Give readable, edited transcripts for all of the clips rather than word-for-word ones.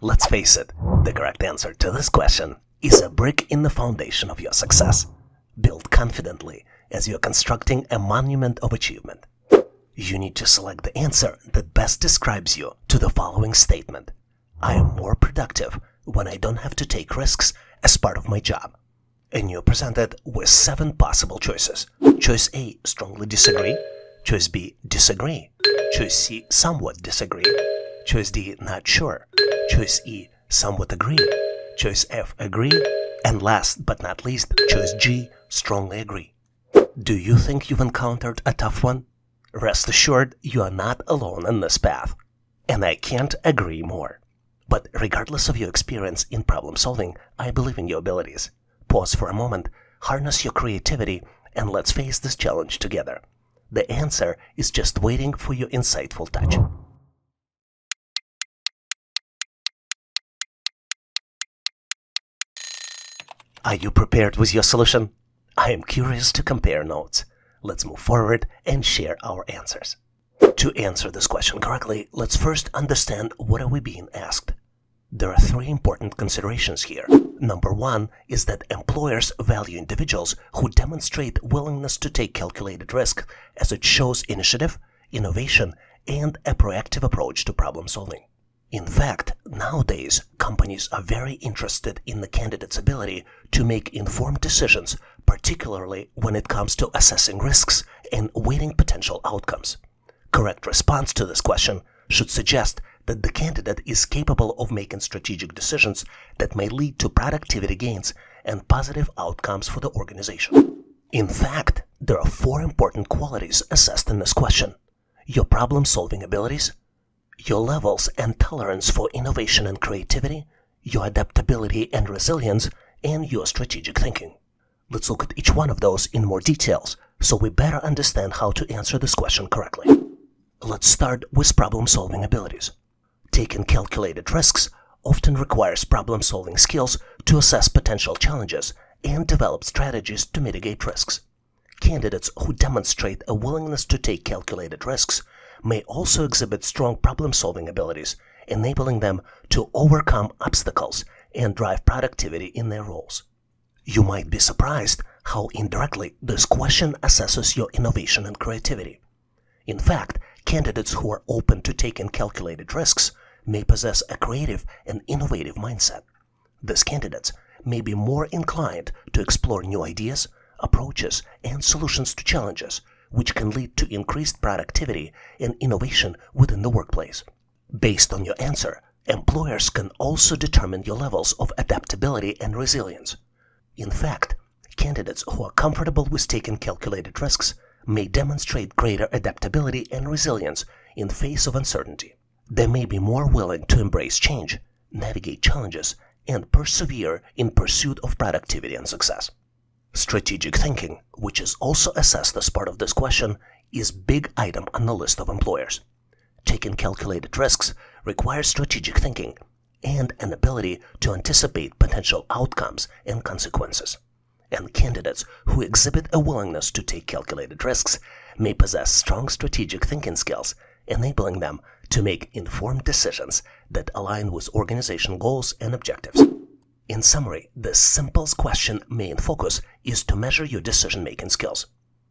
Let's face it, the correct answer to this question is a brick in the foundation of your success. Build confidently as you're constructing a monument of achievement. You need to select the answer that best describes you to the following statement. I am more productive when I don't have to take risks as part of my job. And you're presented with 7 possible choices. Choice A, strongly disagree. Choice B, disagree. Choice C, somewhat disagree. Choice D, not sure. Choice E, somewhat agree. Choice F, agree. And last but not least, choice G, strongly agree. Do you think you've encountered a tough one? Rest assured, you are not alone in this path. And I can't agree more. But regardless of your experience in problem solving, I believe in your abilities. Pause for a moment, harness your creativity, and let's face this challenge together. The answer is just waiting for your insightful touch. Are you prepared with your solution? I am curious to compare notes. Let's move forward and share our answers. To answer this question correctly, let's first understand what are we being asked. There are 3 important considerations here. Number 1 is that employers value individuals who demonstrate willingness to take calculated risk as it shows initiative, innovation, and a proactive approach to problem solving. In fact, nowadays, companies are very interested in the candidate's ability to make informed decisions, particularly when it comes to assessing risks and weighting potential outcomes. Correct response to this question should suggest that the candidate is capable of making strategic decisions that may lead to productivity gains and positive outcomes for the organization. In fact, there are 4 important qualities assessed in this question: your problem-solving abilities, your levels and tolerance for innovation and creativity, your adaptability and resilience, and your strategic thinking. Let's look at each one of those in more details so we better understand how to answer this question correctly. Let's start with problem-solving abilities. Taking calculated risks often requires problem-solving skills to assess potential challenges and develop strategies to mitigate risks. Candidates who demonstrate a willingness to take calculated risks may also exhibit strong problem-solving abilities, enabling them to overcome obstacles and drive productivity in their roles. You might be surprised how indirectly this question assesses your innovation and creativity. In fact, candidates who are open to taking calculated risks may possess a creative and innovative mindset. These candidates may be more inclined to explore new ideas, approaches, and solutions to challenges, which can lead to increased productivity and innovation within the workplace. Based on your answer, employers can also determine your levels of adaptability and resilience. In fact, candidates who are comfortable with taking calculated risks may demonstrate greater adaptability and resilience in face of uncertainty. They may be more willing to embrace change, navigate challenges, and persevere in pursuit of productivity and success. Strategic thinking, which is also assessed as part of this question, is a big item on the list of employers. Taking calculated risks requires strategic thinking and an ability to anticipate potential outcomes and consequences. And candidates who exhibit a willingness to take calculated risks may possess strong strategic thinking skills, enabling them to make informed decisions that align with organization goals and objectives. In summary, this simple question main focus is to measure your decision-making skills.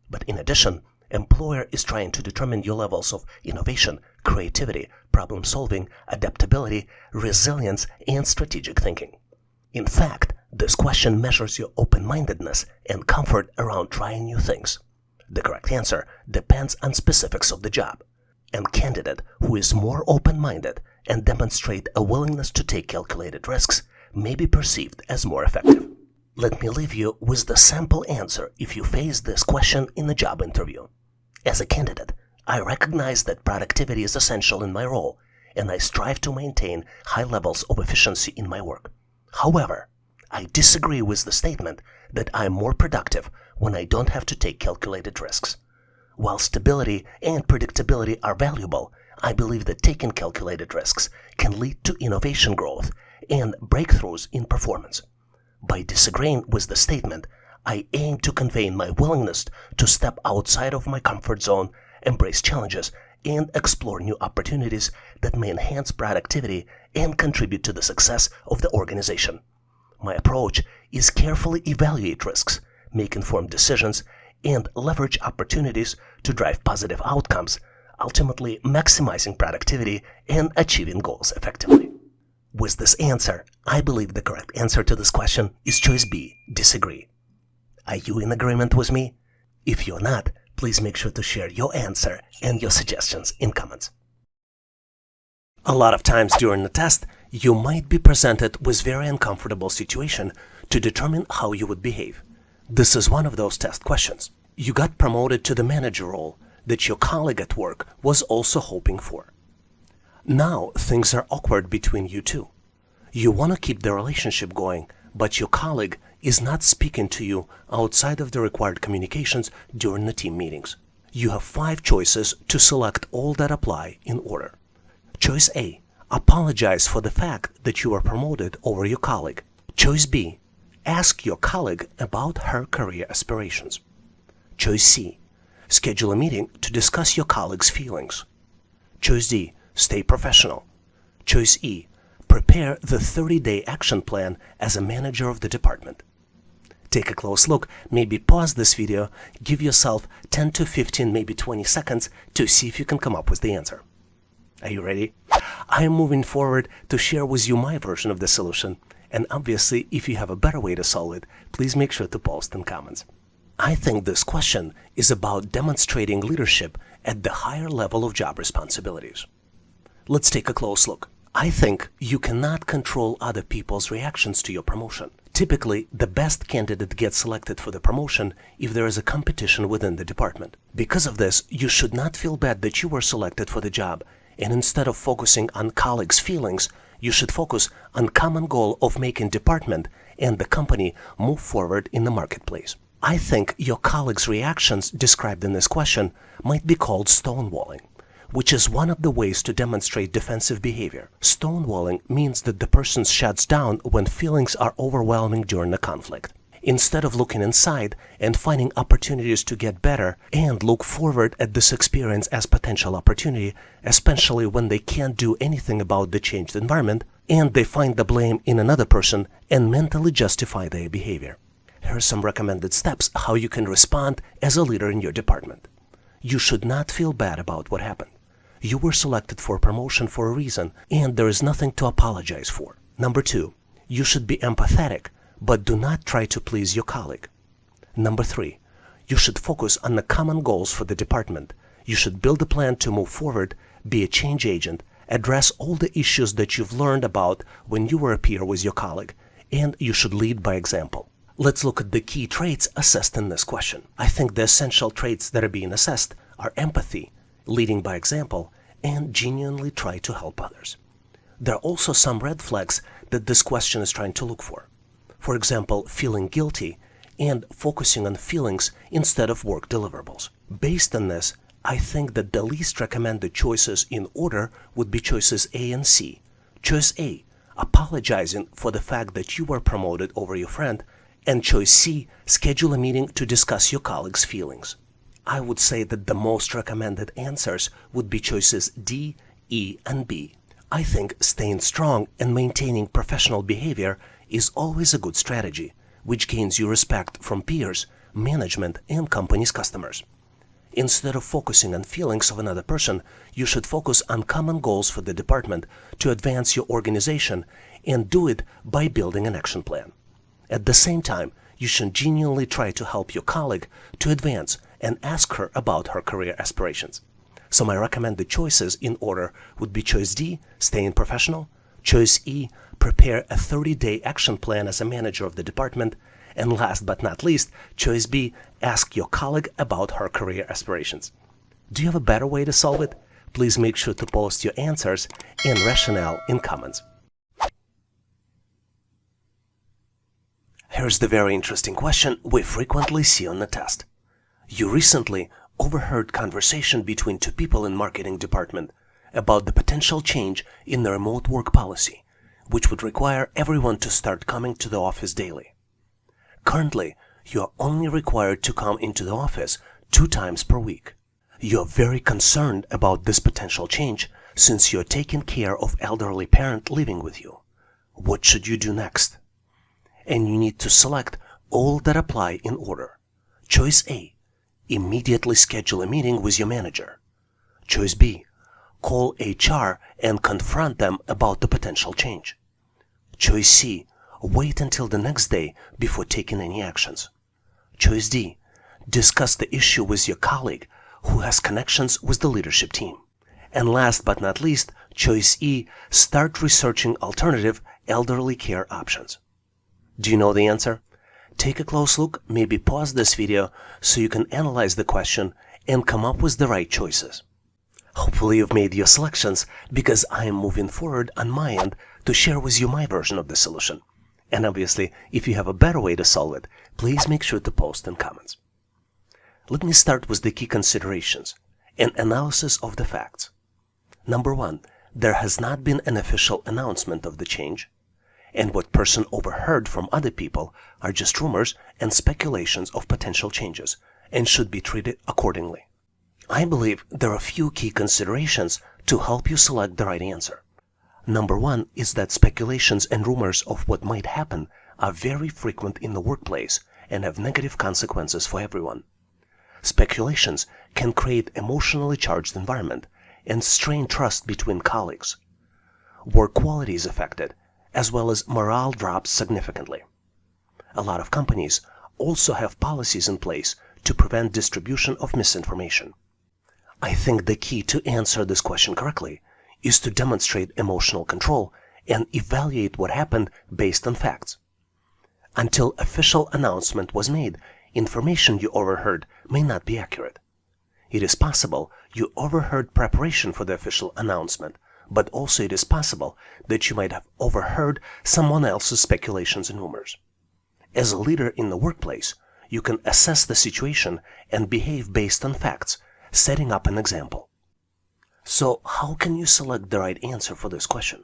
But in addition, employer is trying to determine your levels of innovation, creativity, problem-solving, adaptability, resilience, and strategic thinking. In fact, this question measures your open-mindedness and comfort around trying new things. The correct answer depends on specifics of the job. A candidate who is more open-minded and demonstrate a willingness to take calculated risks may be perceived as more effective. Let me leave you with the sample answer if you face this question in a job interview. As a candidate, I recognize that productivity is essential in my role, and I strive to maintain high levels of efficiency in my work. However, I disagree with the statement that I am more productive when I don't have to take calculated risks. While stability and predictability are valuable, I believe that taking calculated risks can lead to innovation growth and breakthroughs in performance. By disagreeing with the statement, I aim to convey my willingness to step outside of my comfort zone, embrace challenges, and explore new opportunities that may enhance productivity and contribute to the success of the organization. My approach is carefully evaluate risks, make informed decisions, and leverage opportunities to drive positive outcomes, ultimately maximizing productivity and achieving goals effectively. With this answer, I believe the correct answer to this question is choice B, disagree. Are you in agreement with me? If you're not, please make sure to share your answer and your suggestions in comments. A lot of times during the test, you might be presented with very uncomfortable situation to determine how you would behave. This is one of those test questions. You got promoted to the manager role that your colleague at work was also hoping for. Now things are awkward between you two. You want to keep the relationship going, but your colleague is not speaking to you outside of the required communications during the team meetings. You have 5 choices to select all that apply in order. Choice A, apologize for the fact that you were promoted over your colleague. Choice B, ask your colleague about her career aspirations. Choice C, schedule a meeting to discuss your colleague's feelings. Choice D, stay professional. Choice E, prepare the 30-day action plan as a manager of the department. Take a close look, maybe pause this video, give yourself 10 to 15, maybe 20 seconds to see if you can come up with the answer. Are you ready? I am moving forward to share with you my version of the solution, and obviously if you have a better way to solve it, please make sure to post in comments. I think this question is about demonstrating leadership at the higher level of job responsibilities. Let's take a close look. I think you cannot control other people's reactions to your promotion. Typically, the best candidate gets selected for the promotion if there is a competition within the department. Because of this, you should not feel bad that you were selected for the job, and instead of focusing on colleagues' feelings, you should focus on common goal of making department and the company move forward in the marketplace. I think your colleagues' reactions described in this question might be called stonewalling, which is one of the ways to demonstrate defensive behavior. Stonewalling means that the person shuts down when feelings are overwhelming during a conflict. Instead of looking inside and finding opportunities to get better and look forward at this experience as potential opportunity, especially when they can't do anything about the changed environment, and they find the blame in another person and mentally justify their behavior. Here are some recommended steps how you can respond as a leader in your department. You should not feel bad about what happened. You were selected for a promotion for a reason, and there is nothing to apologize for. Number 2, you should be empathetic, but do not try to please your colleague. Number 3, you should focus on the common goals for the department. You should build a plan to move forward, be a change agent, address all the issues that you've learned about when you were a peer with your colleague, and you should lead by example. Let's look at the key traits assessed in this question. I think the essential traits that are being assessed are empathy, leading by example, and genuinely try to help others. There are also some red flags that this question is trying to look for. For example, feeling guilty and focusing on feelings instead of work deliverables. Based on this, I think that the least recommended choices in order would be choices A and C. Choice A, apologizing for the fact that you were promoted over your friend, and choice C, schedule a meeting to discuss your colleague's feelings. I would say that the most recommended answers would be choices D, E, and B. I think staying strong and maintaining professional behavior is always a good strategy, which gains you respect from peers, management, and company's customers. Instead of focusing on feelings of another person, you should focus on common goals for the department to advance your organization, and do it by building an action plan. At the same time, you should genuinely try to help your colleague to advance and ask her about her career aspirations. So my recommended choices in order would be choice D, staying professional, choice E, prepare a 30-day action plan as a manager of the department, and last but not least, choice B, ask your colleague about her career aspirations. Do you have a better way to solve it? Please make sure to post your answers and rationale in comments. Here's the very interesting question we frequently see on the test. You recently overheard conversation between 2 people in marketing department about the potential change in the remote work policy, which would require everyone to start coming to the office daily. Currently, you are only required to come into the office 2 times per week. You're very concerned about this potential change since you're taking care of elderly parent living with you. What should you do next? And you need to select all that apply in order. Choice A, immediately schedule a meeting with your manager. Choice B, call HR and confront them about the potential change. Choice C, wait until the next day before taking any actions. Choice D, discuss the issue with your colleague who has connections with the leadership team. And last but not least, choice E, start researching alternative elderly care options. Do you know the answer? Take a close look, maybe pause this video so you can analyze the question and come up with the right choices. Hopefully you've made your selections because I am moving forward on my end to share with you my version of the solution. And obviously, if you have a better way to solve it, please make sure to post in comments. Let me start with the key considerations, an analysis of the facts. Number 1, there has not been an official announcement of the change, and what person overheard from other people are just rumors and speculations of potential changes and should be treated accordingly. I believe there are a few key considerations to help you select the right answer. Number 1 is that speculations and rumors of what might happen are very frequent in the workplace and have negative consequences for everyone. Speculations can create emotionally charged environment and strain trust between colleagues. Work quality is affected, as well as morale drops significantly. A lot of companies also have policies in place to prevent distribution of misinformation. I think the key to answer this question correctly is to demonstrate emotional control and evaluate what happened based on facts. Until official announcement was made, information you overheard may not be accurate. It is possible you overheard preparation for the official announcement, but also it is possible that you might have overheard someone else's speculations and rumors. As a leader in the workplace, you can assess the situation and behave based on facts, setting up an example. So how can you select the right answer for this question?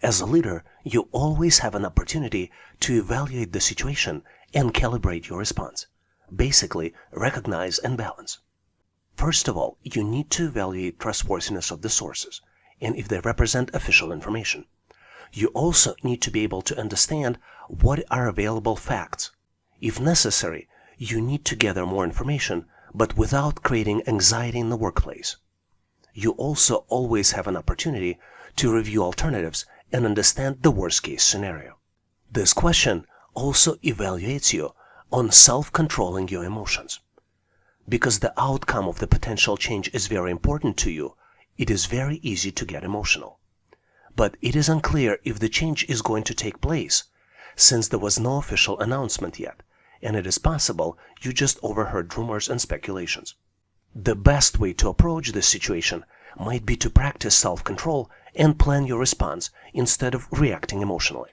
As a leader, you always have an opportunity to evaluate the situation and calibrate your response. Basically, recognize and balance. First of all, you need to evaluate trustworthiness of the sources and if they represent official information. You also need to be able to understand what are available facts. If necessary, you need to gather more information, but without creating anxiety in the workplace. You also always have an opportunity to review alternatives and understand the worst-case scenario. This question also evaluates you on self-controlling your emotions. Because the outcome of the potential change is very important to you, it is very easy to get emotional. But it is unclear if the change is going to take place, since there was no official announcement yet, and it is possible you just overheard rumors and speculations. The best way to approach this situation might be to practice self-control and plan your response instead of reacting emotionally.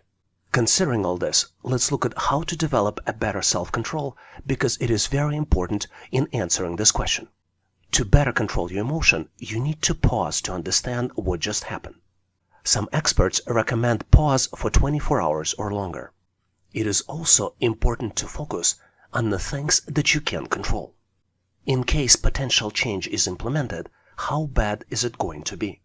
Considering all this, let's look at how to develop a better self-control because it is very important in answering this question. To better control your emotion, you need to pause to understand what just happened. Some experts recommend pause for 24 hours or longer. It is also important to focus on the things that you can control. In case potential change is implemented, how bad is it going to be?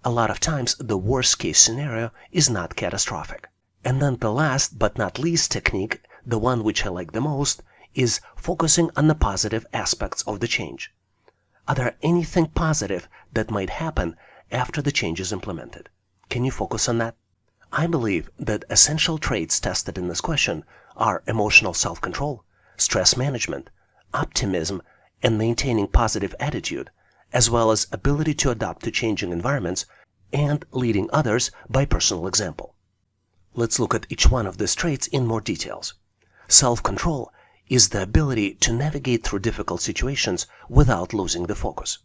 A lot of times the worst case scenario is not catastrophic. And then the last but not least technique, the one which I like the most, is focusing on the positive aspects of the change. Are there anything positive that might happen after the change is implemented? Can you focus on that? I believe that essential traits tested in this question are emotional self-control, stress management, optimism, and maintaining positive attitude, as well as ability to adapt to changing environments and leading others by personal example. Let's look at each one of these traits in more details. Self-control is the ability to navigate through difficult situations without losing the focus.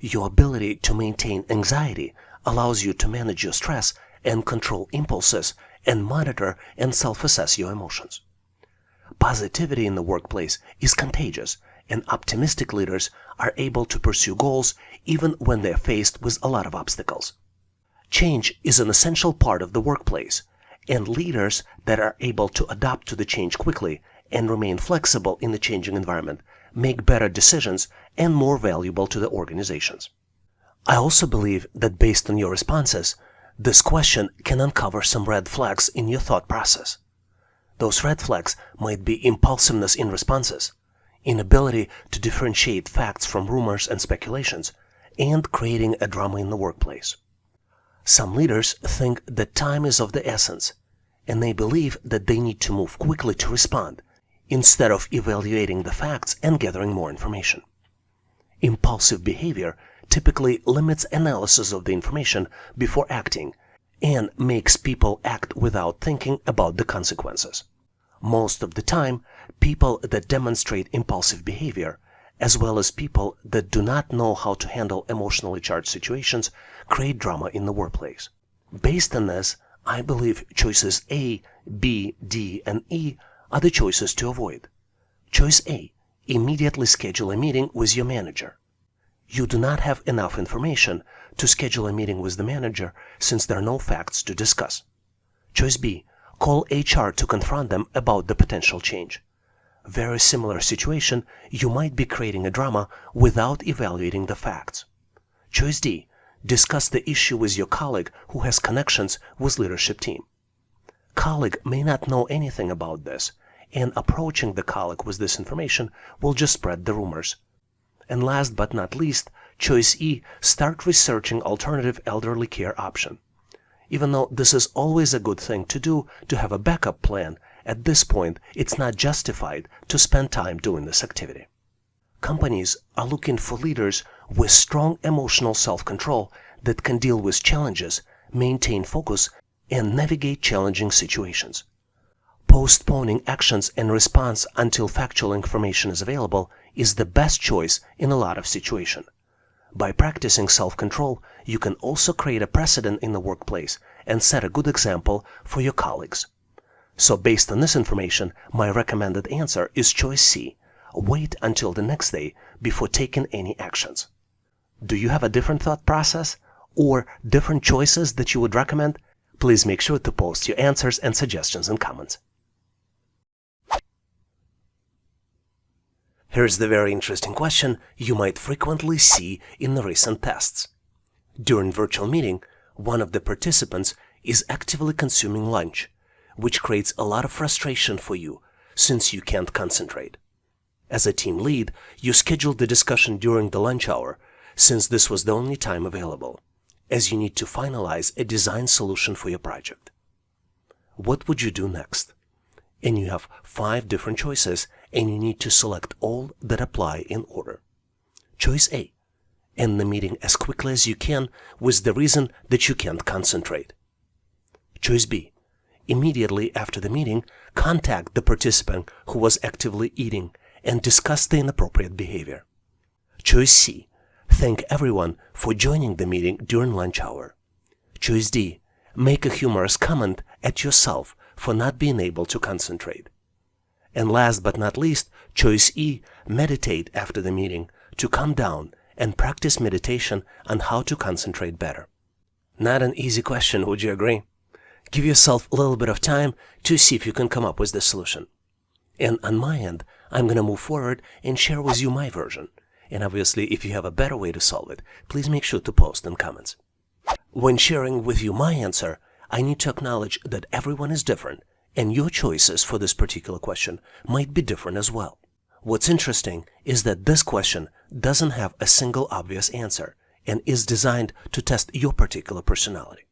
Your ability to maintain anxiety allows you to manage your stress and control impulses and monitor and self-assess your emotions. Positivity in the workplace is contagious, and optimistic leaders are able to pursue goals even when they're faced with a lot of obstacles. Change is an essential part of the workplace, and leaders that are able to adapt to the change quickly and remain flexible in the changing environment make better decisions, and more valuable to the organizations. I also believe that based on your responses, this question can uncover some red flags in your thought process. Those red flags might be impulsiveness in responses, inability to differentiate facts from rumors and speculations, and creating a drama in the workplace. Some leaders think that time is of the essence, and they believe that they need to move quickly to respond, instead of evaluating the facts and gathering more information. Impulsive behavior typically limits analysis of the information before acting and makes people act without thinking about the consequences. Most of the time, people that demonstrate impulsive behavior, as well as people that do not know how to handle emotionally charged situations, create drama in the workplace. Based on this, I believe choices A, B, D, and E are the choices to avoid. Choice A: immediately schedule a meeting with your manager. You do not have enough information to schedule a meeting with the manager since there are no facts to discuss. Choice B: call HR to confront them about the potential change. Very similar situation, you might be creating a drama without evaluating the facts. Choice D: discuss the issue with your colleague who has connections with leadership team. Colleague may not know anything about this, and approaching the colleague with this information will just spread the rumors. And last but not least, choice E: start researching alternative elderly care option. Even though this is always a good thing to do to have a backup plan, at this point it's not justified to spend time doing this activity. Companies are looking for leaders with strong emotional self-control that can deal with challenges, maintain focus, and navigate challenging situations. Postponing actions and response until factual information is available is the best choice in a lot of situations. By practicing self-control, you can also create a precedent in the workplace and set a good example for your colleagues. So based on this information, my recommended answer is choice C: wait until the next day before taking any actions. Do you have a different thought process or different choices that you would recommend? Please make sure to post your answers and suggestions in comments. Here's the very interesting question you might frequently see in the recent tests. During virtual meeting, one of the participants is actively consuming lunch, which creates a lot of frustration for you since you can't concentrate. As a team lead, you scheduled the discussion during the lunch hour since this was the only time available, as you need to finalize a design solution for your project. What would you do next? And you have 5 different choices, and you need to select all that apply in order. Choice A: end the meeting as quickly as you can with the reason that you can't concentrate. Choice B: immediately after the meeting, contact the participant who was actively eating and discuss the inappropriate behavior. Choice C: thank everyone for joining the meeting during lunch hour. Choice D: make a humorous comment at yourself for not being able to concentrate. And last but not least, choice E: meditate after the meeting to calm down and practice meditation on how to concentrate better. Not an easy question, would you agree? Give yourself a little bit of time to see if you can come up with this solution. And on my end, I'm going to move forward and share with you my version. And obviously, if you have a better way to solve it, please make sure to post in comments. When sharing with you my answer, I need to acknowledge that everyone is different, and your choices for this particular question might be different as well. What's interesting is that this question doesn't have a single obvious answer and is designed to test your particular personality.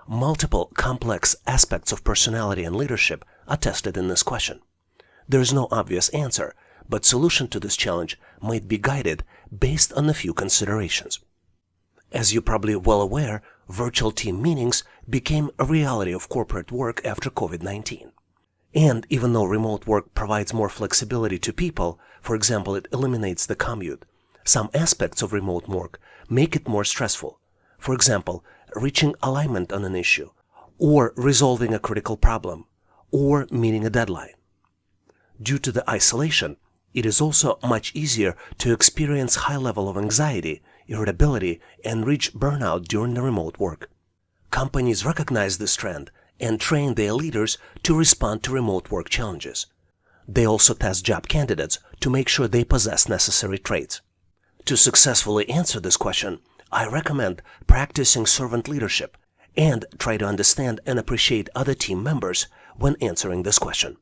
Multiple complex aspects of personality and leadership are tested in this question. There is no obvious answer, but solution to this challenge might be guided based on a few considerations. As you're probably well aware, virtual team meetings became a reality of corporate work after COVID-19. And even though remote work provides more flexibility to people, for example, it eliminates the commute, some aspects of remote work make it more stressful. For example, reaching alignment on an issue, or resolving a critical problem, or meeting a deadline. Due to the isolation, it is also much easier to experience high level of anxiety, irritability, and reach burnout during the remote work. Companies recognize this trend and train their leaders to respond to remote work challenges. They also test job candidates to make sure they possess necessary traits. To successfully answer this question, I recommend practicing servant leadership and try to understand and appreciate other team members when answering this question.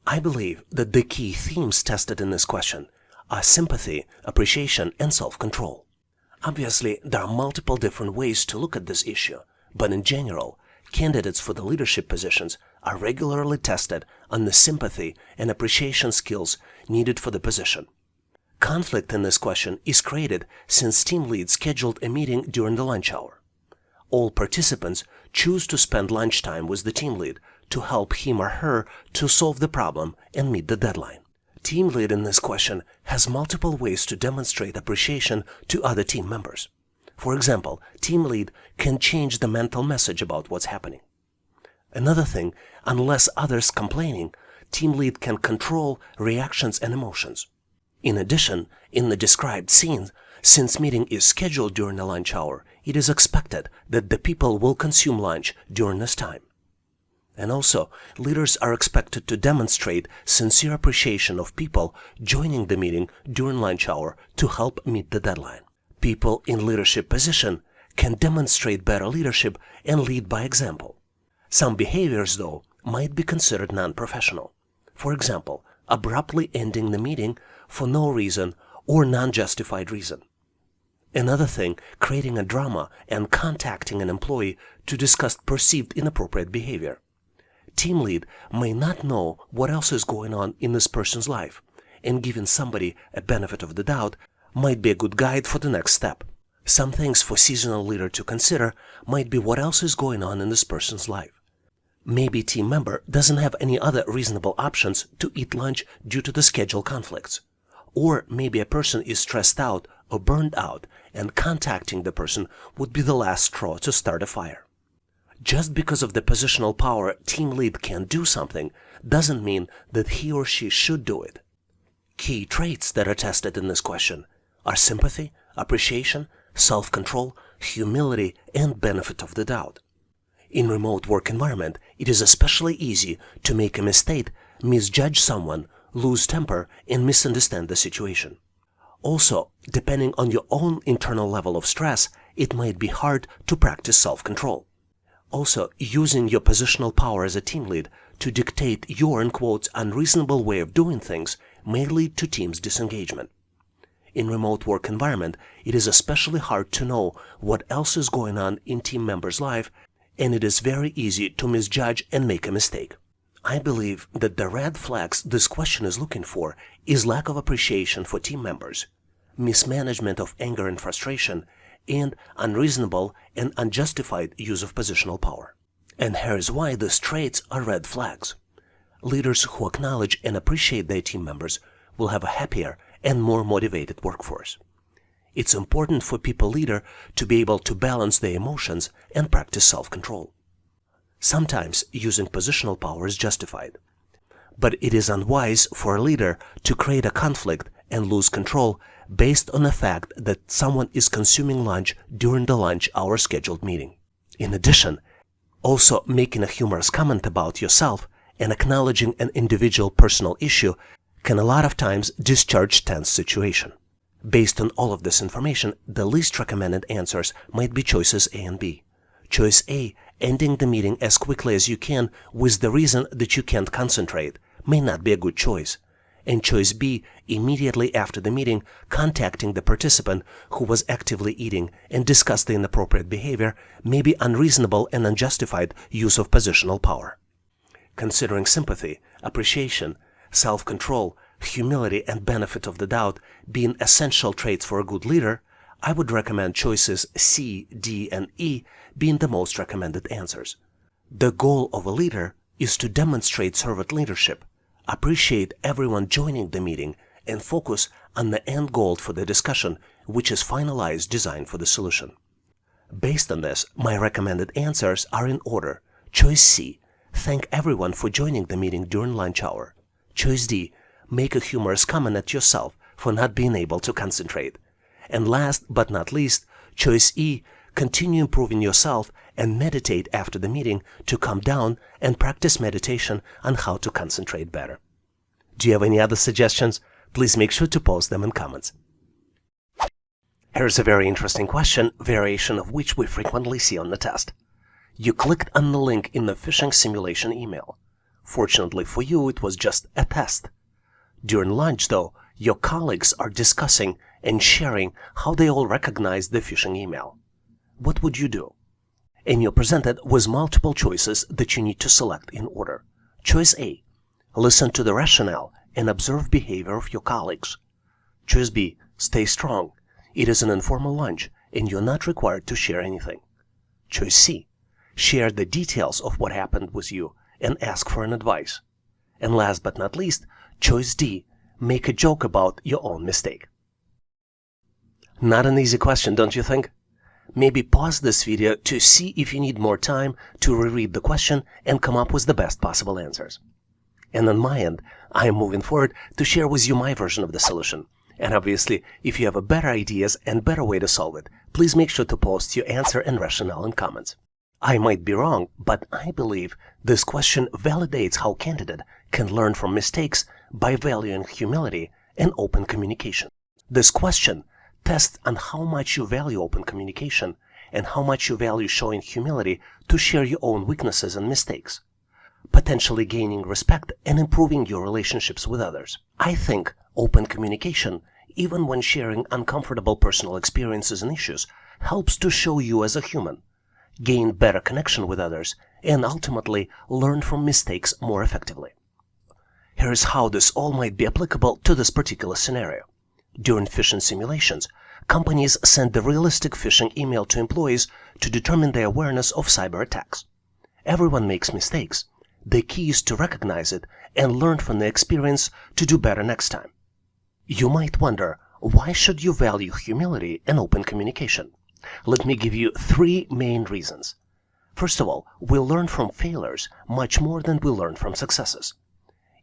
I believe that the key themes tested in this question are sympathy, appreciation, and self-control. Obviously, there are multiple different ways to look at this issue, but in general, candidates for the leadership positions are regularly tested on the sympathy and appreciation skills needed for the position. Conflict in this question is created since team lead scheduled a meeting during the lunch hour. All participants choose to spend lunchtime with the team lead to help him or her to solve the problem and meet the deadline. Team lead in this question has multiple ways to demonstrate appreciation to other team members. For example, team lead can change the mental message about what's happening. Another thing, unless others complaining, team lead can control reactions and emotions. In addition, in the described scene, since meeting is scheduled during the lunch hour, it is expected that the people will consume lunch during this time. And also, leaders are expected to demonstrate sincere appreciation of people joining the meeting during lunch hour to help meet the deadline. People in leadership position can demonstrate better leadership and lead by example. Some behaviors, though, might be considered non-professional. For example, abruptly ending the meeting for no reason or non-justified reason. Another thing, creating a drama and contacting an employee to discuss perceived inappropriate behavior. Team lead may not know what else is going on in this person's life, and giving somebody a benefit of the doubt might be a good guide for the next step. Some things for seasonal leader to consider might be what else is going on in this person's life. Maybe team member doesn't have any other reasonable options to eat lunch due to the schedule conflicts. Or maybe a person is stressed out or burned out, and contacting the person would be the last straw to start a fire. Just because of the positional power team lead can do something doesn't mean that he or she should do it. Key traits that are tested in this question are sympathy, appreciation, self-control, humility, and benefit of the doubt. In remote work environment, it is especially easy to make a mistake, misjudge someone, lose temper, and misunderstand the situation. Also, depending on your own internal level of stress, it might be hard to practice self-control. Also, using your positional power as a team lead to dictate your, in quotes, unreasonable way of doing things may lead to team's disengagement. In remote work environment, it is especially hard to know what else is going on in team members' life, and it is very easy to misjudge and make a mistake. I believe that the red flags this question is looking for is lack of appreciation for team members, mismanagement of anger and frustration, and unreasonable and unjustified use of positional power. And here's why these traits are red flags. Leaders who acknowledge and appreciate their team members will have a happier and more motivated workforce. It's important for people leader to be able to balance their emotions and practice self-control. Sometimes using positional power is justified, but it is unwise for a leader to create a conflict and lose control based on the fact that someone is consuming lunch during the lunch hour scheduled meeting. In addition, also making a humorous comment about yourself and acknowledging an individual personal issue can a lot of times discharge tense situation. Based on all of this information, the least recommended answers might be choices A and B. Choice A, ending the meeting as quickly as you can with the reason that you can't concentrate, may not be a good choice. And choice B, immediately after the meeting, contacting the participant who was actively eating and discuss the inappropriate behavior, may be unreasonable and unjustified use of positional power. Considering sympathy, appreciation, self-control, humility, and benefit of the doubt being essential traits for a good leader, I would recommend choices C, D, and E being the most recommended answers. The goal of a leader is to demonstrate servant leadership, appreciate everyone joining the meeting, and focus on the end goal for the discussion, which is finalized design for the solution. Based on this, my recommended answers are in order. Choice C, thank everyone for joining the meeting during lunch hour. Choice D, make a humorous comment at yourself for not being able to concentrate. And last but not least, choice E, continue improving yourself and meditate after the meeting to calm down and practice meditation on how to concentrate better. Do you have any other suggestions? Please make sure to post them in comments. Here's a very interesting question, variation of which we frequently see on the test. You clicked on the link in the phishing simulation email. Fortunately for you, it was just a test. During lunch, though, your colleagues are discussing and sharing how they all recognize the phishing email. What would you do? And you're presented with multiple choices that you need to select in order. Choice A. Listen to the rationale and observe behavior of your colleagues. Choice B. Stay strong. It is an informal lunch and you're not required to share anything. Choice C. Share the details of what happened with you and ask for an advice. And last but not least, choice D. Make a joke about your own mistake. Not an easy question, don't you think? Maybe pause this video to see if you need more time to reread the question and come up with the best possible answers. And on my end, I am moving forward to share with you my version of the solution. And obviously, if you have a better ideas and better way to solve it, please make sure to post your answer and rationale in comments. I might be wrong, but I believe this question validates how candidate can learn from mistakes by valuing humility and open communication. This question tests on how much you value open communication and how much you value showing humility to share your own weaknesses and mistakes, potentially gaining respect and improving your relationships with others. I think open communication, even when sharing uncomfortable personal experiences and issues, helps to show you as a human, gain better connection with others, and ultimately learn from mistakes more effectively. Here's how this all might be applicable to this particular scenario. During phishing simulations, companies send the realistic phishing email to employees to determine their awareness of cyber attacks. Everyone makes mistakes. The key is to recognize it and learn from the experience to do better next time. You might wonder, why should you value humility and open communication? Let me give you 3 main reasons. First of all, we learn from failures much more than we learn from successes.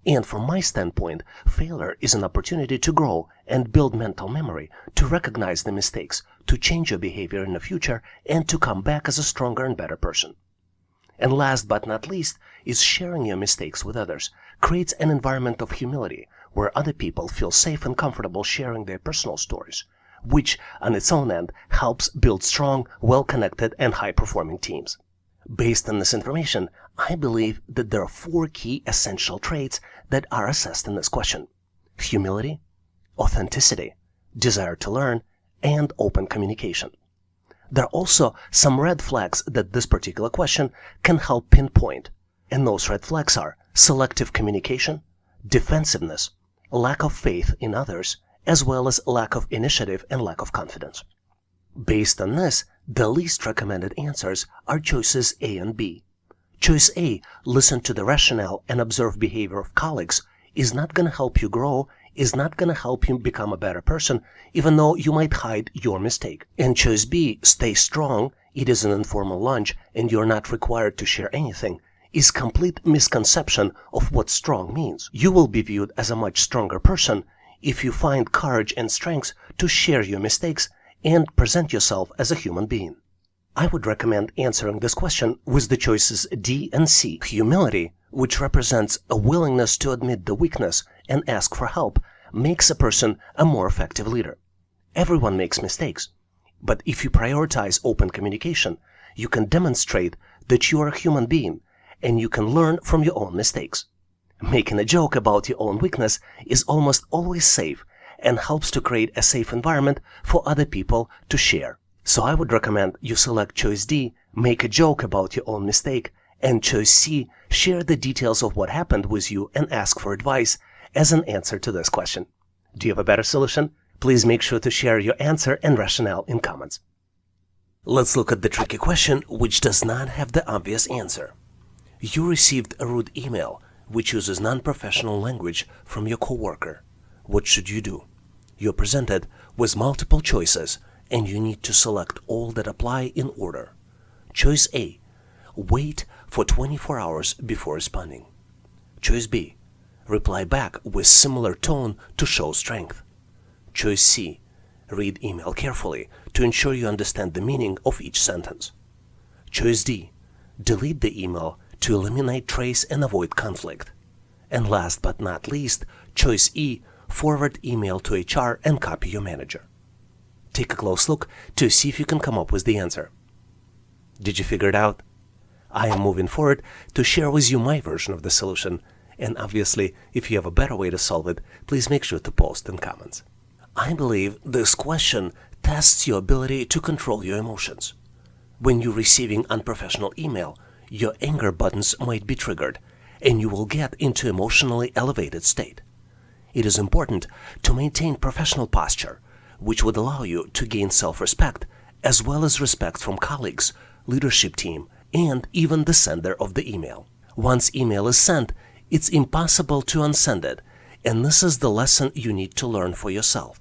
And from my standpoint, failure is an opportunity to grow and build mental memory, to recognize the mistakes, to change your behavior in the future, and to come back as a stronger and better person. And last but not least is sharing your mistakes with others creates an environment of humility where other people feel safe and comfortable sharing their personal stories, which on its own end helps build strong, well-connected, and high-performing teams. Based on this information, I believe that there are 4 key essential traits that are assessed in this question: humility, authenticity, desire to learn, and open communication. There are also some red flags that this particular question can help pinpoint, and those red flags are selective communication, defensiveness, lack of faith in others, as well as lack of initiative and lack of confidence. Based on this, the least recommended answers are choices A and B. Choice A, listen to the rationale and observe behavior of colleagues, is not going to help you grow, is not going to help you become a better person, even though you might hide your mistake. And choice B, stay strong, it is an informal lunch and you're not required to share anything, is complete misconception of what strong means. You will be viewed as a much stronger person if you find courage and strength to share your mistakes and present yourself as a human being. I would recommend answering this question with the choices D and C. Humility, which represents a willingness to admit the weakness and ask for help, makes a person a more effective leader. Everyone makes mistakes, but if you prioritize open communication, you can demonstrate that you are a human being and you can learn from your own mistakes. Making a joke about your own weakness is almost always safe and helps to create a safe environment for other people to share. So I would recommend you select choice D, make a joke about your own mistake, and choice C, share the details of what happened with you and ask for advice as an answer to this question. Do you have a better solution? Please make sure to share your answer and rationale in comments. Let's look at the tricky question which does not have the obvious answer. You received a rude email which uses non-professional language from your coworker. What should you do? You're presented with multiple choices and you need to select all that apply in order. Choice A, wait for 24 hours before responding. Choice B, reply back with similar tone to show strength. Choice C, read email carefully to ensure you understand the meaning of each sentence. Choice D, delete the email to eliminate trace and avoid conflict. And last but not least, choice E, forward email to HR and copy your manager. Take a close look to see if you can come up with the answer. Did you figure it out? I am moving forward to share with you my version of the solution, and obviously, if you have a better way to solve it, please make sure to post in comments. I believe this question tests your ability to control your emotions. When you're receiving unprofessional email, your anger buttons might be triggered, and you will get into emotionally elevated state. It is important to maintain professional posture, which would allow you to gain self-respect, as well as respect from colleagues, leadership team, and even the sender of the email. Once email is sent, it's impossible to unsend it, and this is the lesson you need to learn for yourself.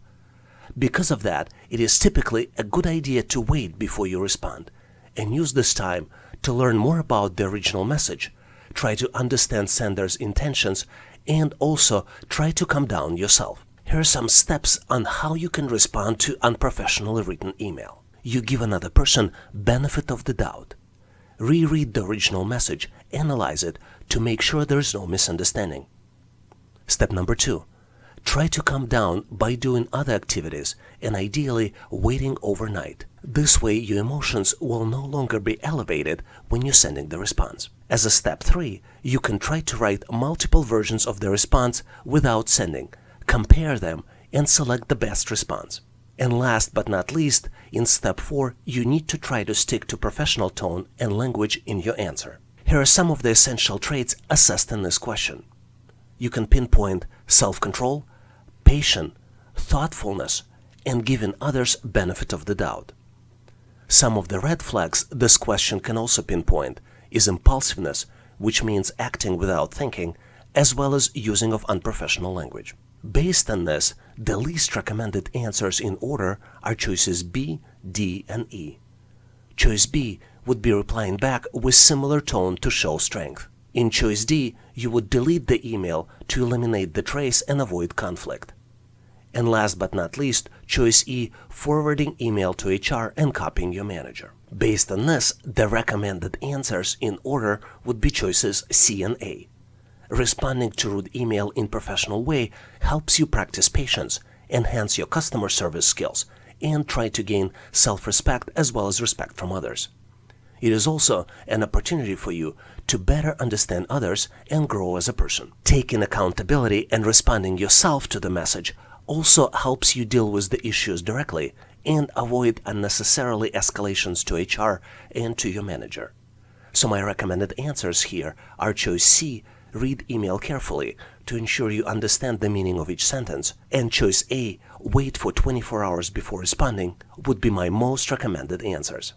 Because of that, it is typically a good idea to wait before you respond, and use this time to learn more about the original message, try to understand sender's intentions, and also try to calm down yourself. Here are some steps on how you can respond to unprofessionally written email. You give another person benefit of the doubt. Reread the original message, analyze it to make sure there is no misunderstanding. Step number 2. Try to calm down by doing other activities and ideally waiting overnight. This way your emotions will no longer be elevated when you're sending the response. As a step 3, you can try to write multiple versions of the response without sending, compare them, and select the best response. And last but not least, in step 4, you need to try to stick to professional tone and language in your answer. Here are some of the essential traits assessed in this question. You can pinpoint self-control, patience, thoughtfulness, and giving others benefit of the doubt. Some of the red flags this question can also pinpoint is impulsiveness, which means acting without thinking, as well as using of unprofessional language. Based on this, the least recommended answers in order are choices B, D, and E. Choice B would be replying back with similar tone to show strength. In choice D, you would delete the email to eliminate the trace and avoid conflict. And last but not least, choice E, forwarding email to HR and copying your manager. Based on this, the recommended answers in order would be choices C and A. Responding to rude email in professional way helps you practice patience, enhance your customer service skills, and try to gain self-respect as well as respect from others. It is also an opportunity for you to better understand others and grow as a person. Taking accountability and responding yourself to the message also helps you deal with the issues directly and avoid unnecessarily escalations to HR and to your manager. So my recommended answers here are choice C, read email carefully to ensure you understand the meaning of each sentence, and choice A, wait for 24 hours before responding, would be my most recommended answers.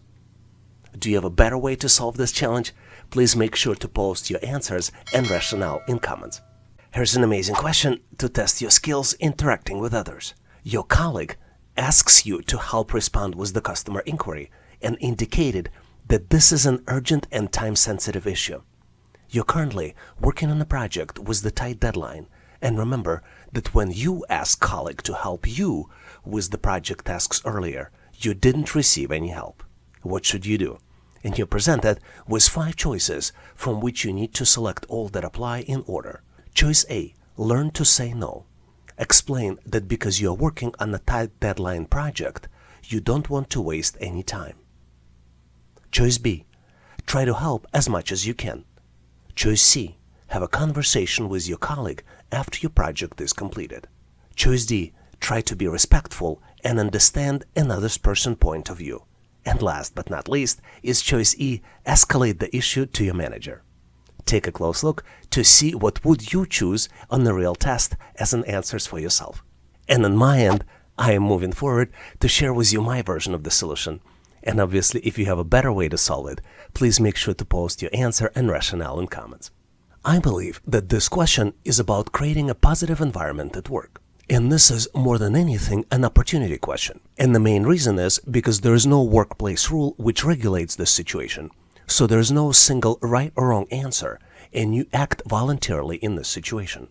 Do you have a better way to solve this challenge? Please make sure to post your answers and rationale in comments. Here's an amazing question to test your skills interacting with others. Your colleague asks you to help respond with the customer inquiry and indicated that this is an urgent and time-sensitive issue. You're currently working on a project with the tight deadline, and remember that when you asked colleague to help you with the project tasks earlier, you didn't receive any help. What should you do? And you're presented with 5 choices from which you need to select all that apply in order. Choice A, learn to say no. Explain that because you're working on a tight deadline project, you don't want to waste any time. Choice B, try to help as much as you can. Choice C, have a conversation with your colleague after your project is completed. Choice D, try to be respectful and understand another person's point of view. And last but not least is choice E, escalate the issue to your manager. Take a close look to see what would you choose on the real test as an answers for yourself. And on my end, I am moving forward to share with you my version of the solution. And obviously, if you have a better way to solve it, please make sure to post your answer and rationale in comments. I believe that this question is about creating a positive environment at work. And this is more than anything an opportunity question. And the main reason is because there is no workplace rule which regulates this situation. So there is no single right or wrong answer, and you act voluntarily in this situation.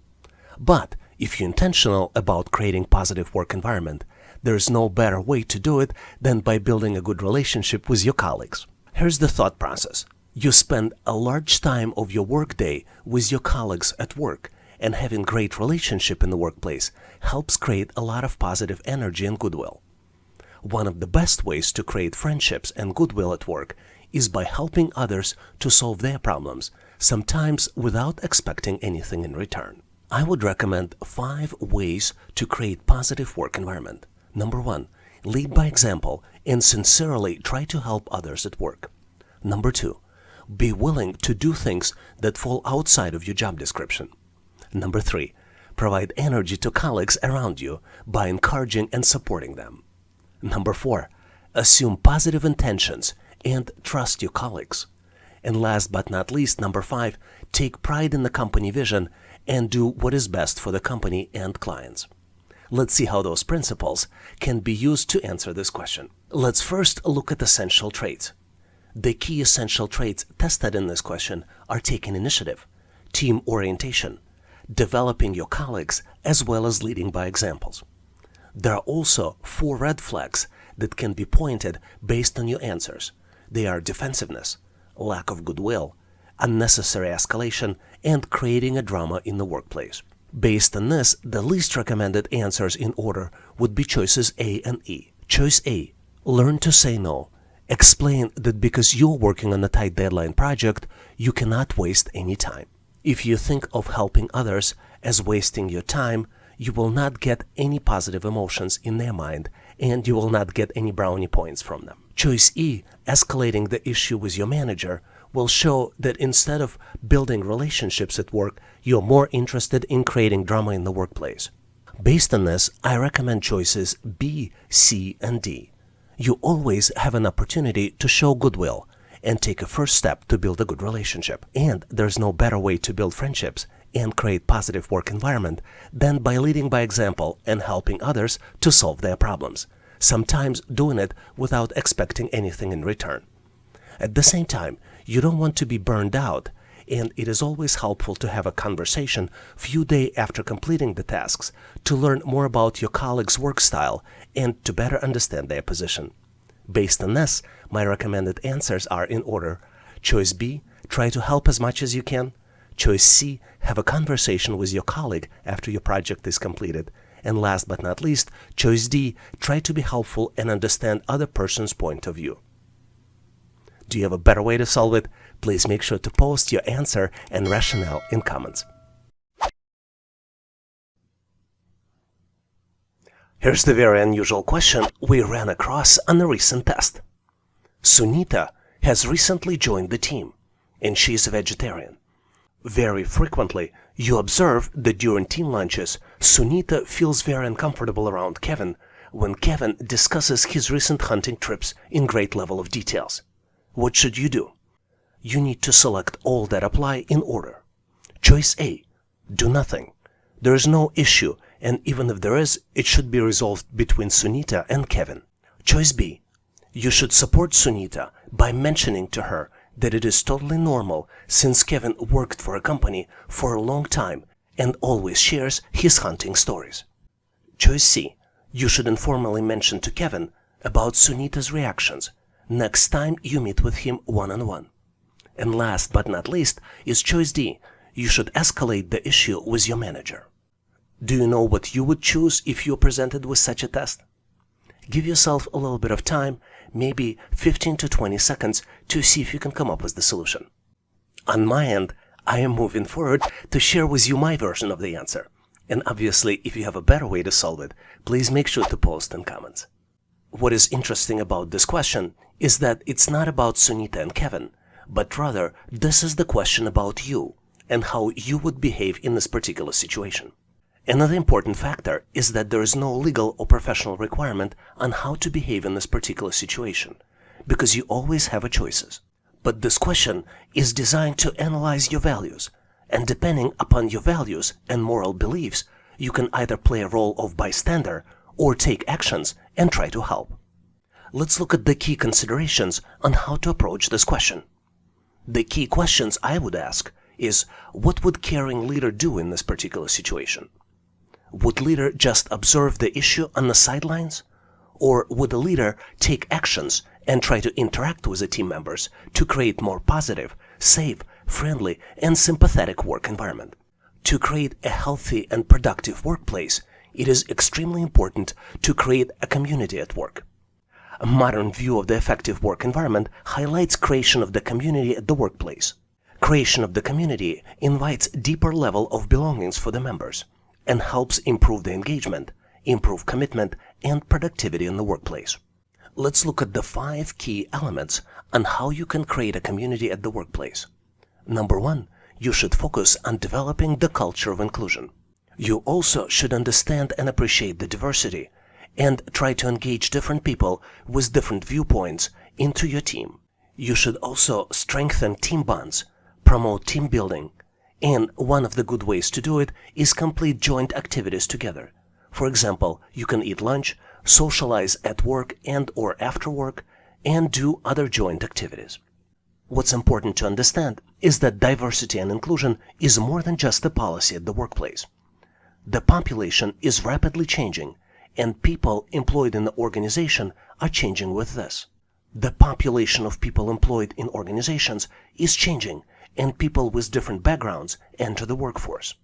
But if you're intentional about creating positive work environment, there is no better way to do it than by building a good relationship with your colleagues. Here's the thought process. You spend a large time of your workday with your colleagues at work, and having great relationship in the workplace helps create a lot of positive energy and goodwill. One of the best ways to create friendships and goodwill at work is by helping others to solve their problems, sometimes without expecting anything in return. I would recommend 5 ways to create positive work environment. Number 1, lead by example and sincerely try to help others at work. Number 2, be willing to do things that fall outside of your job description. Number 3, provide energy to colleagues around you by encouraging and supporting them. Number 4, assume positive intentions and trust your colleagues. And last but not least, number 5, take pride in the company vision and do what is best for the company and clients. Let's see how those principles can be used to answer this question. Let's first look at essential traits. The key essential traits tested in this question are taking initiative, team orientation, developing your colleagues, as well as leading by examples. There are also 4 red flags that can be pointed based on your answers. They are defensiveness, lack of goodwill, unnecessary escalation, and creating a drama in the workplace. Based on this, the least recommended answers in order would be choices A and E. Choice A, learn to say no. Explain that because you're working on a tight deadline project, you cannot waste any time. If you think of helping others as wasting your time, you will not get any positive emotions in their mind, and you will not get any brownie points from them. Choice E, escalating the issue with your manager, will show that instead of building relationships at work, you're more interested in creating drama in the workplace. Based on this, I recommend choices B, C, and D. You always have an opportunity to show goodwill and take a first step to build a good relationship. And there's no better way to build friendships and create positive work environment than by leading by example and helping others to solve their problems, sometimes doing it without expecting anything in return. At the same time, you don't want to be burned out, and it is always helpful to have a conversation few days after completing the tasks to learn more about your colleagues' work style and to better understand their position. Based on this, my recommended answers are in order. Choice B, try to help as much as you can. Choice C, have a conversation with your colleague after your project is completed. And last but not least, choice D, try to be helpful and understand other person's point of view. Do you have a better way to solve it? Please make sure to post your answer and rationale in comments. Here's the very unusual question we ran across on a recent test. Sunita has recently joined the team, and she is a vegetarian. Very frequently, you observe that during team lunches, Sunita feels very uncomfortable around Kevin when Kevin discusses his recent hunting trips in great level of details. What should you do? You need to select all that apply in order. Choice A, do nothing. There is no issue, and even if there is, it should be resolved between Sunita and Kevin. Choice B, you should support Sunita by mentioning to her that it is totally normal since Kevin worked for a company for a long time and always shares his hunting stories. Choice C, you should informally mention to Kevin about Sunita's reactions next time you meet with him one-on-one. And last but not least is choice D, you should escalate the issue with your manager. Do you know what you would choose if you're presented with such a test? Give yourself a little bit of time, maybe 15 to 20 seconds, to see if you can come up with the solution. On my end, I am moving forward to share with you my version of the answer. And obviously, if you have a better way to solve it, please make sure to post in comments. What is interesting about this question is that it's not about Sunita and Kevin, but rather this is the question about you and how you would behave in this particular situation. Another important factor is that there is no legal or professional requirement on how to behave in this particular situation, because you always have a choices. But this question is designed to analyze your values, and depending upon your values and moral beliefs, you can either play a role of bystander or take actions and try to help. Let's look at the key considerations on how to approach this question. The key questions I would ask is, what would caring leader do in this particular situation? Would leader just observe the issue on the sidelines? Or would the leader take actions and try to interact with the team members to create more positive, safe, friendly, and sympathetic work environment? To create a healthy and productive workplace, it is extremely important to create a community at work. A modern view of the effective work environment highlights creation of the community at the workplace. Creation of the community invites deeper level of belongings for the members and helps improve the engagement, improve commitment, and productivity in the workplace. Let's look at the 5 key elements on how you can create a community at the workplace. Number 1, you should focus on developing the culture of inclusion. You also should understand and appreciate the diversity and try to engage different people with different viewpoints into your team. You should also strengthen team bonds, promote team building, and one of the good ways to do it is complete joint activities together. For example, you can eat lunch, socialize at work and or after work, and do other joint activities. What's important to understand is that diversity and inclusion is more than just a policy at the workplace. The population is rapidly changing, and people employed in the organization are changing with this. The population of people employed in organizations is changing, and people with different backgrounds enter the workforce.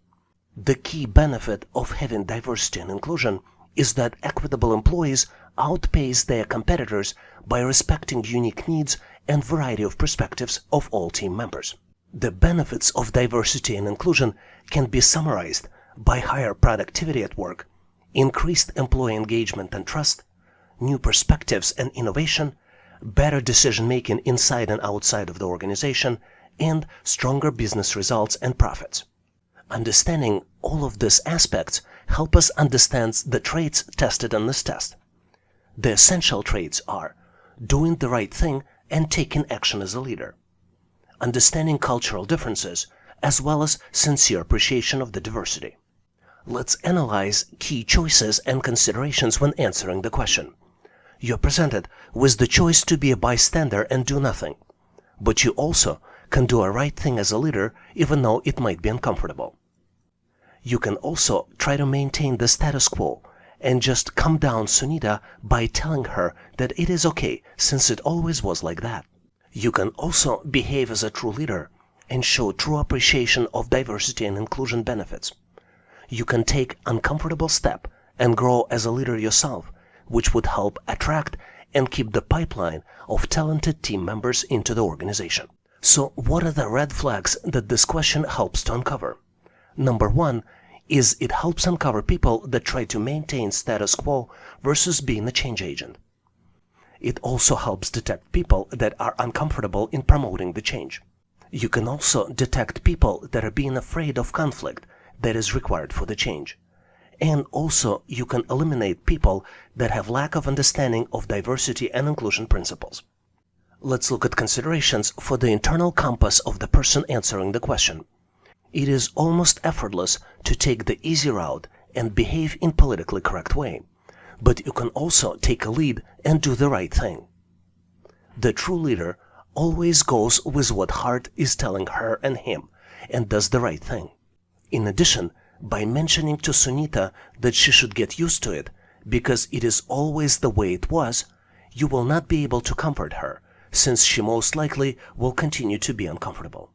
The key benefit of having diversity and inclusion is that equitable employees outpace their competitors by respecting unique needs and variety of perspectives of all team members. The benefits of diversity and inclusion can be summarized by higher productivity at work, increased employee engagement and trust, new perspectives and innovation, better decision-making inside and outside of the organization, and stronger business results and profits. Understanding all of these aspects help us understand the traits tested on this test. The essential traits are doing the right thing and taking action as a leader, understanding cultural differences, as well as sincere appreciation of the diversity. Let's analyze key choices and considerations when answering the question. You're presented with the choice to be a bystander and do nothing, but you also can do a right thing as a leader even though it might be uncomfortable. You can also try to maintain the status quo and just calm down Sunita by telling her that it is okay since it always was like that. You can also behave as a true leader and show true appreciation of diversity and inclusion benefits. You can take uncomfortable step and grow as a leader yourself, which would help attract and keep the pipeline of talented team members into the organization. So what are the red flags that this question helps to uncover? Number 1 is it helps uncover people that try to maintain status quo versus being a change agent. It also helps detect people that are uncomfortable in promoting the change. You can also detect people that are being afraid of conflict that is required for the change. And also you can eliminate people that have lack of understanding of diversity and inclusion principles. Let's look at considerations for the internal compass of the person answering the question. It is almost effortless to take the easy route and behave in politically correct way, but you can also take a lead and do the right thing. The true leader always goes with what heart is telling her and him and does the right thing. In addition, by mentioning to Sunita that she should get used to it because it is always the way it was, you will not be able to comfort her, since she most likely will continue to be uncomfortable.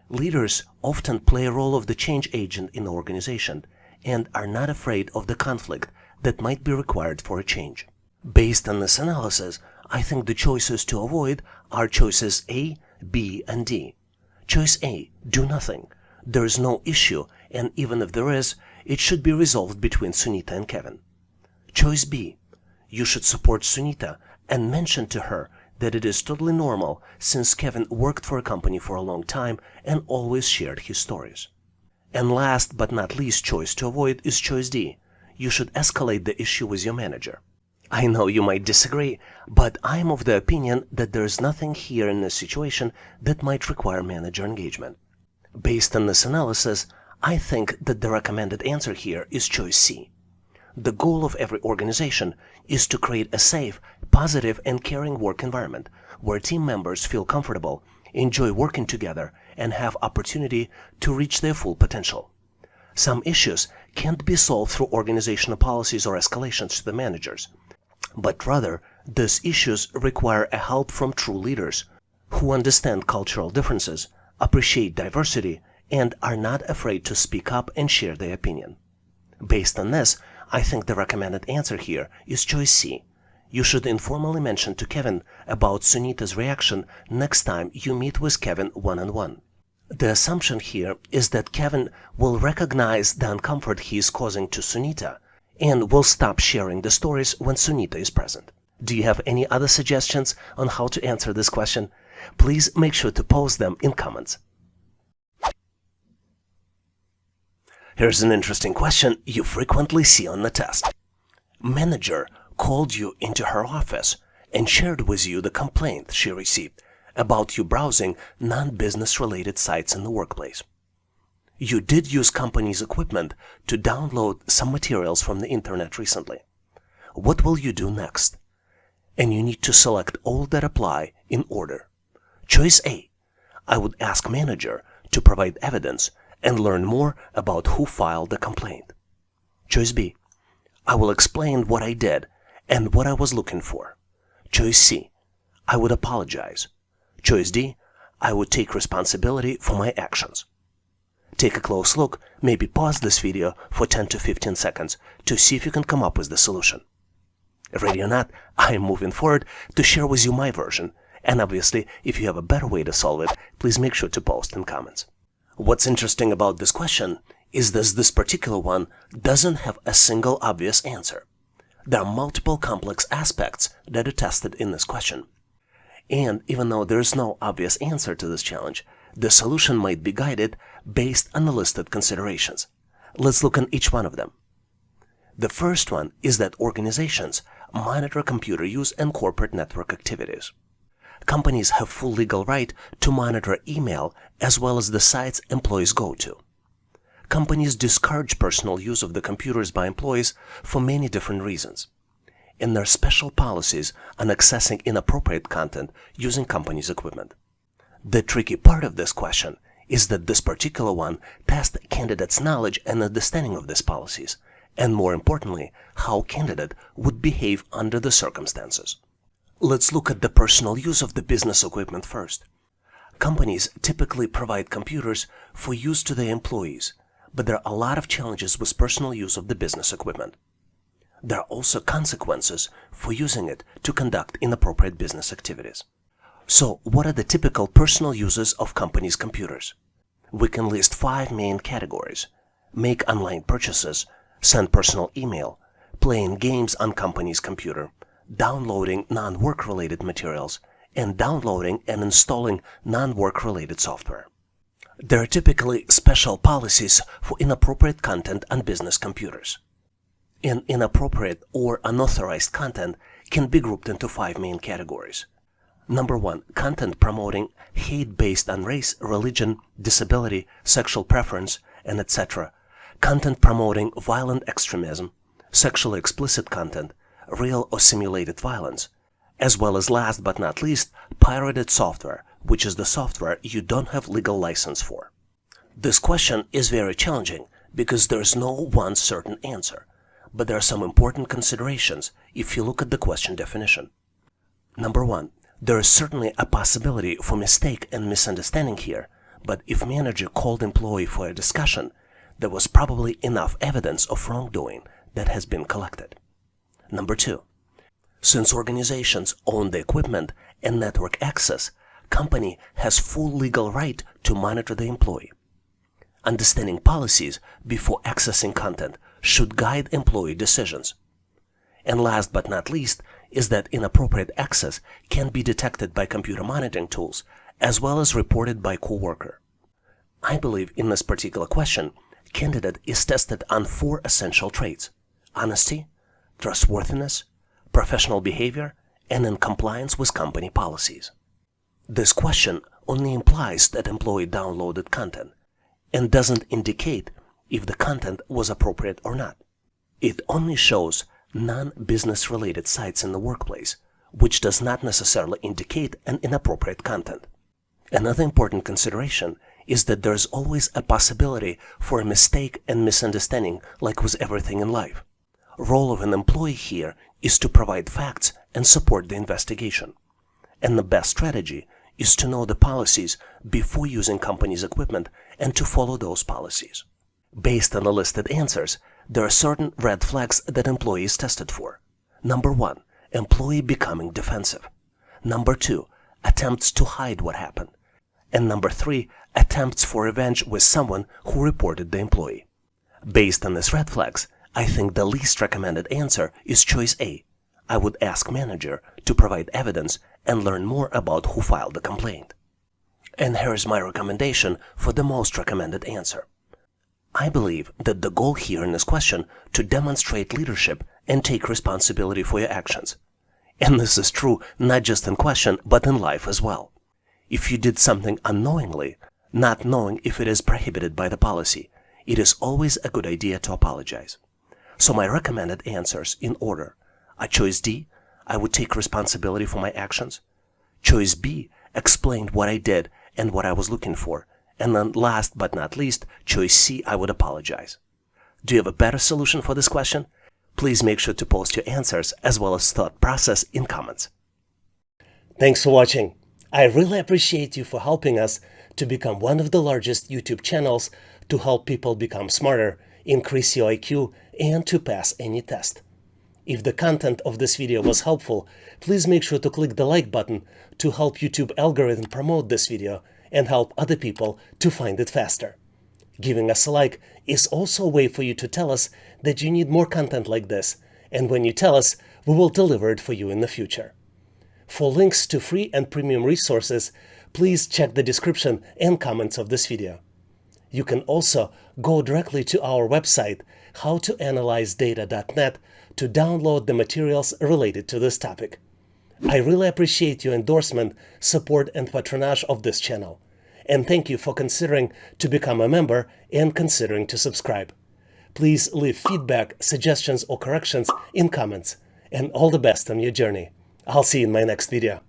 Leaders often play a role of the change agent in the organization and are not afraid of the conflict that might be required for a change. Based on this analysis, I think the choices to avoid are choices A, B, and D. Choice A, do nothing. There is no issue, and even if there is, it should be resolved between Sunita and Kevin. Choice B, you should support Sunita and mention to her that it is totally normal since Kevin worked for a company for a long time and always shared his stories. And last but not least choice to avoid is choice D. You should escalate the issue with your manager. I know you might disagree, but I am of the opinion that there is nothing here in this situation that might require manager engagement. Based on this analysis, I think that the recommended answer here is choice C. The goal of every organization is to create a safe, positive, and caring work environment where team members feel comfortable, enjoy working together, and have opportunity to reach their full potential. Some issues can't be solved through organizational policies or escalations to the managers, but rather these issues require a help from true leaders who understand cultural differences, appreciate diversity, and are not afraid to speak up and share their opinion. Based on this, I think the recommended answer here is choice C. You should informally mention to Kevin about Sunita's reaction next time you meet with Kevin one-on-one. The assumption here is that Kevin will recognize the discomfort he is causing to Sunita and will stop sharing the stories when Sunita is present. Do you have any other suggestions on how to answer this question? Please make sure to post them in comments. Here's an interesting question you frequently see on the test. Manager called you into her office and shared with you the complaint she received about you browsing non-business related sites in the workplace. You did use company's equipment to download some materials from the internet recently. What will you do next? And you need to select all that apply in order. Choice A. I would ask manager to provide evidence and learn more about who filed the complaint. Choice B. I will explain what I did and what I was looking for. Choice C. I would apologize. Choice D. I would take responsibility for my actions. Take a close look, maybe pause this video for 10 to 15 seconds to see if you can come up with the solution. Ready or not, I am moving forward to share with you my version, and obviously, if you have a better way to solve it, please make sure to post in comments. What's interesting about this question is that this particular one doesn't have a single obvious answer. There are multiple complex aspects that are tested in this question. And even though there is no obvious answer to this challenge, the solution might be guided based on the listed considerations. Let's look at each one of them. The first one is that organizations monitor computer use and corporate network activities. Companies have full legal right to monitor email as well as the sites employees go to. Companies discourage personal use of the computers by employees for many different reasons. And there are special policies on accessing inappropriate content using company's equipment. The tricky part of this question is that this particular one tests candidates' knowledge and understanding of these policies, and more importantly, how candidate would behave under the circumstances. Let's look at the personal use of the business equipment first. Companies typically provide computers for use to their employees, but there are a lot of challenges with personal use of the business equipment. There are also consequences for using it to conduct inappropriate business activities. So, what are the typical personal uses of companies' computers? We can list 5 main categories: make online purchases, send personal email, playing games on company's computer, downloading non-work related materials, and downloading and installing non-work related software. There are typically special policies for inappropriate content on business computers. And inappropriate or unauthorized content can be grouped into 5 main categories. Number 1, content promoting hate based on race, religion, disability, sexual preference, and etc. Content promoting violent extremism, sexually explicit content, real or simulated violence, as well as, last but not least, pirated software, which is the software you don't have legal license for. This question is very challenging because there is no one certain answer, but there are some important considerations if you look at the question definition. Number 1, there is certainly a possibility for mistake and misunderstanding here, but if manager called employee for a discussion, there was probably enough evidence of wrongdoing that has been collected. Number 2, since organizations own the equipment and network access, company has full legal right to monitor the employee. Understanding policies before accessing content should guide employee decisions. And last but not least is that inappropriate access can be detected by computer monitoring tools as well as reported by coworker. I believe in this particular question, candidate is tested on 4 essential traits: honesty, trustworthiness, professional behavior, and in compliance with company policies. This question only implies that employee downloaded content and doesn't indicate if the content was appropriate or not. It only shows non-business related sites in the workplace, which does not necessarily indicate an inappropriate content. Another important consideration is that there is always a possibility for a mistake and misunderstanding, like with everything in life. Role of an employee here is to provide facts and support the investigation. And the best strategy is to know the policies before using company's equipment and to follow those policies. Based on the listed answers, there are certain red flags that employees tested for. Number 1, employee becoming defensive. Number 2, attempts to hide what happened. And number 3, attempts for revenge with someone who reported the employee. Based on these red flags, I think the least recommended answer is choice A. I would ask manager to provide evidence and learn more about who filed the complaint. And here's my recommendation for the most recommended answer. I believe that the goal here in this question to demonstrate leadership and take responsibility for your actions. And this is true not just in question, but in life as well. If you did something unknowingly, not knowing if it is prohibited by the policy, it is always a good idea to apologize. So my recommended answers in order are choice D, I would take responsibility for my actions. Choice B, explained what I did and what I was looking for. And then last but not least, choice C, I would apologize. Do you have a better solution for this question? Please make sure to post your answers as well as thought process in comments. Thanks for watching. I really appreciate you for helping us to become one of the largest YouTube channels to help people become smarter, increase your IQ, and to pass any test. If the content of this video was helpful, please make sure to click the like button to help YouTube algorithm promote this video and help other people to find it faster. Giving us a like is also a way for you to tell us that you need more content like this, and when you tell us, we will deliver it for you in the future. For links to free and premium resources, please check the description and comments of this video. You can also go directly to our website, howtoanalyzedata.net, to download the materials related to this topic. I really appreciate your endorsement, support, and patronage of this channel. And thank you for considering to become a member and considering to subscribe. Please leave feedback, suggestions, or corrections in comments. And all the best on your journey. I'll see you in my next video.